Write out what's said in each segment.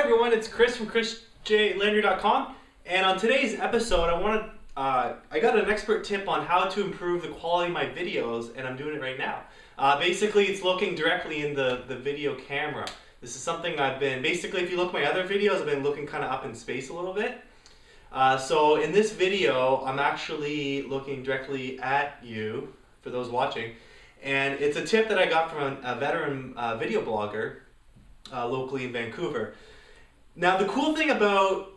everyone, it's Chris from ChrisJLandry.com, and on today's episode I got an expert tip on how to improve the quality of my videos, and I'm doing it right now. Basically, it's looking directly in the video camera. This is something I've been, basically if you look at my other videos, I've been looking kind of up in space a little bit. So in this video, I'm actually looking directly at you, for those watching, and it's a tip that I got from a veteran video blogger locally in Vancouver. Now the cool thing about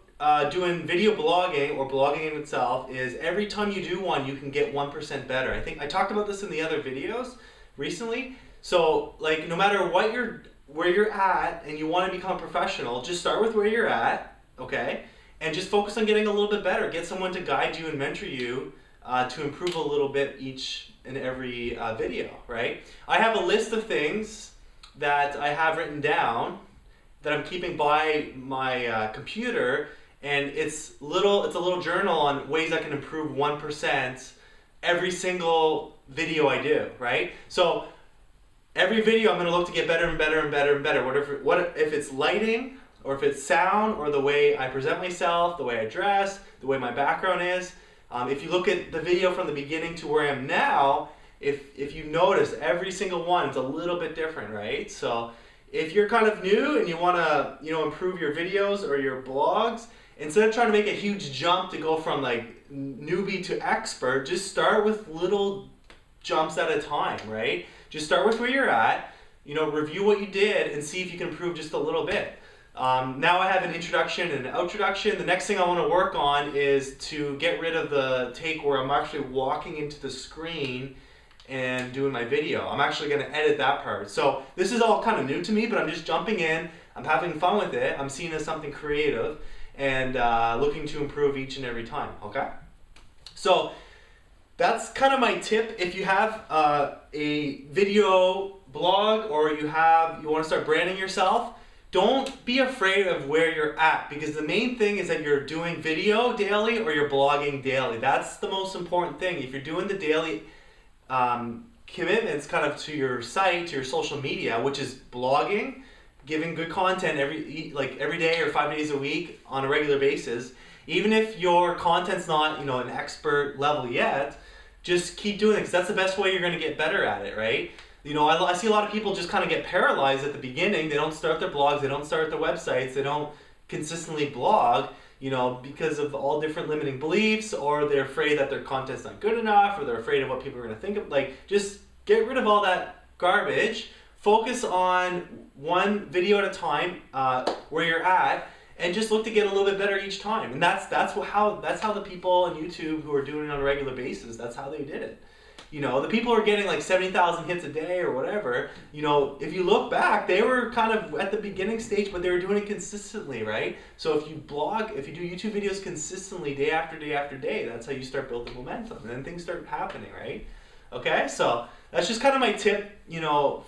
doing video blogging or blogging in itself is every time you do one, you can get 1% better. I think I talked about this in the other videos recently. So like no matter what where you're at and you want to become professional, just start with where you're at, okay? And just focus on getting a little bit better. Get someone to guide you and mentor you to improve a little bit each and every video, right? I have a list of things that I have written down that I'm keeping by my computer, and it's a little journal on ways I can improve 1% every single video I do, right? So every video I'm going to look to get better and better and better and better. What if it's lighting, or if it's sound, or the way I present myself, the way I dress, the way my background is. If you look at the video from the beginning to where I am now, if you notice, every single one is a little bit different, right? So if you're kind of new and you want to improve your videos or your blogs, instead of trying to make a huge jump to go from like newbie to expert, just start with little jumps at a time, right? Just start with where you're at, review what you did and see if you can improve just a little bit. Now I have an introduction and an outroduction. The next thing I want to work on is to get rid of the take where I'm actually walking into the screen and doing my video. I'm actually going to edit that part. So this is all kind of new to me, but I'm just jumping in. I'm having fun with it. I'm seeing it as something creative and looking to improve each and every time, okay? So that's kind of my tip. If you have a video blog or you want to start branding yourself, don't be afraid of where you're at, because the main thing is that you're doing video daily or you're blogging daily. That's the most important thing. If you're doing the daily commitments kind of to your site, to your social media, which is blogging, giving good content every day or 5 days a week on a regular basis, even if your content's not an expert level yet, just keep doing it, because that's the best way you're going to get better at it, right? I see a lot of people just kind of get paralyzed at the beginning. They don't start their blogs, they don't start their websites, they don't consistently blog, because of all different limiting beliefs, or they're afraid that their content's not good enough, or they're afraid of what people are going to think of. Just get rid of all that garbage. Focus on one video at a time where you're at, and just look to get a little bit better each time. And that's how the people on YouTube who are doing it on a regular basis, that's how they did it. The people who are getting like 70,000 hits a day or whatever, if you look back, they were kind of at the beginning stage, but they were doing it consistently, right? So if you do YouTube videos consistently day after day after day, that's how you start building momentum, and then things start happening, right? Okay, so that's just kind of my tip,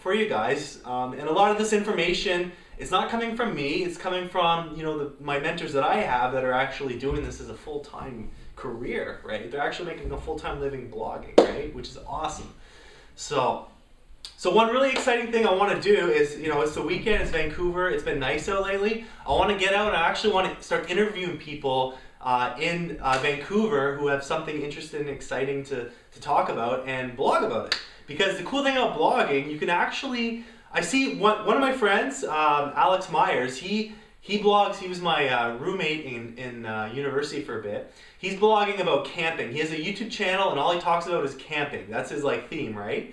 for you guys. And a lot of this information, it's not coming from me, it's coming from, my mentors that I have that are actually doing this as a full-time career, right? They're actually making a full-time living blogging, right? Which is awesome. So one really exciting thing I want to do is, it's the weekend, it's Vancouver, it's been nice out lately. I want to get out and I actually want to start interviewing people in Vancouver who have something interesting and exciting to talk about and blog about it. Because the cool thing about blogging, you can actually, I see one of my friends, Alex Myers, he blogs. He was my roommate in university for a bit. He's blogging about camping. He has a YouTube channel and all he talks about is camping. That's his theme, right?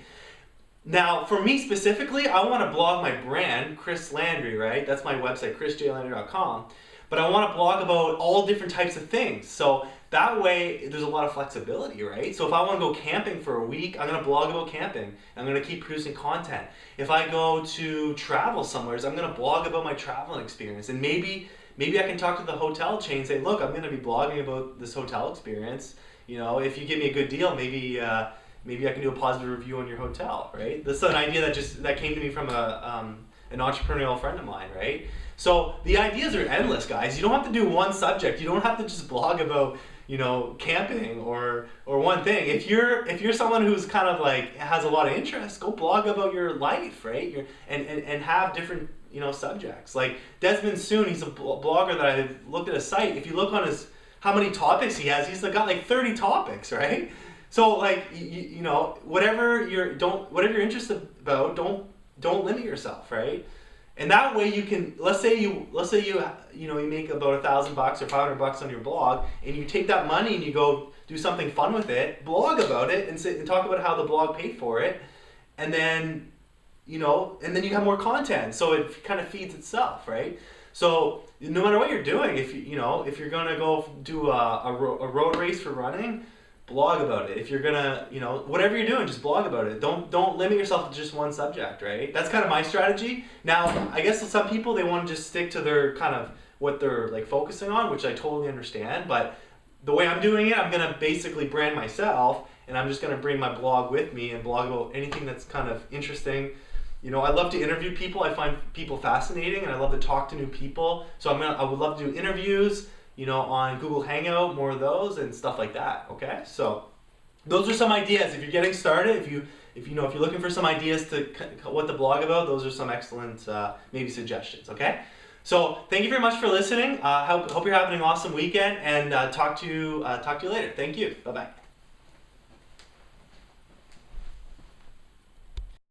Now, for me specifically, I want to blog my brand, Chris Landry, right? That's my website, ChrisJLandry.com. But I want to blog about all different types of things. So that way, there's a lot of flexibility, right? So if I want to go camping for a week, I'm going to blog about camping. I'm going to keep producing content. If I go to travel somewhere, I'm going to blog about my traveling experience. And maybe I can talk to the hotel chain and say, look, I'm going to be blogging about this hotel experience. If you give me a good deal, maybe I can do a positive review on your hotel, right? This is an idea that came to me from an entrepreneurial friend of mine, right? So the ideas are endless, guys. You don't have to do one subject. You don't have to just blog about camping or one thing. If you're someone who's kind of like has a lot of interest, go blog about your life, right? And have different subjects. Like Desmond Soon, he's a blogger that I've looked at his site. If you look on how many topics he has, he's got like 30 topics, right? So like whatever you're interested about, don't limit yourself, right? And that way you can, let's say you make about $1,000 or $500 on your blog, and you take that money and you go do something fun with it, blog about it, and talk about how the blog paid for it, and then you have more content, so it kind of feeds itself, right? So no matter what you're doing, if you're gonna go do a road race for running, blog about it. If you're gonna, whatever you're doing, just blog about it. Don't limit yourself to just one subject, right? That's kind of my strategy. Now, I guess some people, they want to just stick to their kind of what they're like focusing on, which I totally understand. But the way I'm doing it, I'm gonna basically brand myself, and I'm just gonna bring my blog with me and blog about anything that's kind of interesting. I love to interview people. I find people fascinating, and I love to talk to new people. So I would love to do interviews, on Google Hangout, more of those and stuff like that. Okay, so those are some ideas. If you're getting started, if you're looking for some ideas to what to blog about, those are some excellent maybe suggestions. Okay, so thank you very much for listening. Hope you're having an awesome weekend, and talk to you later. Thank you. Bye bye.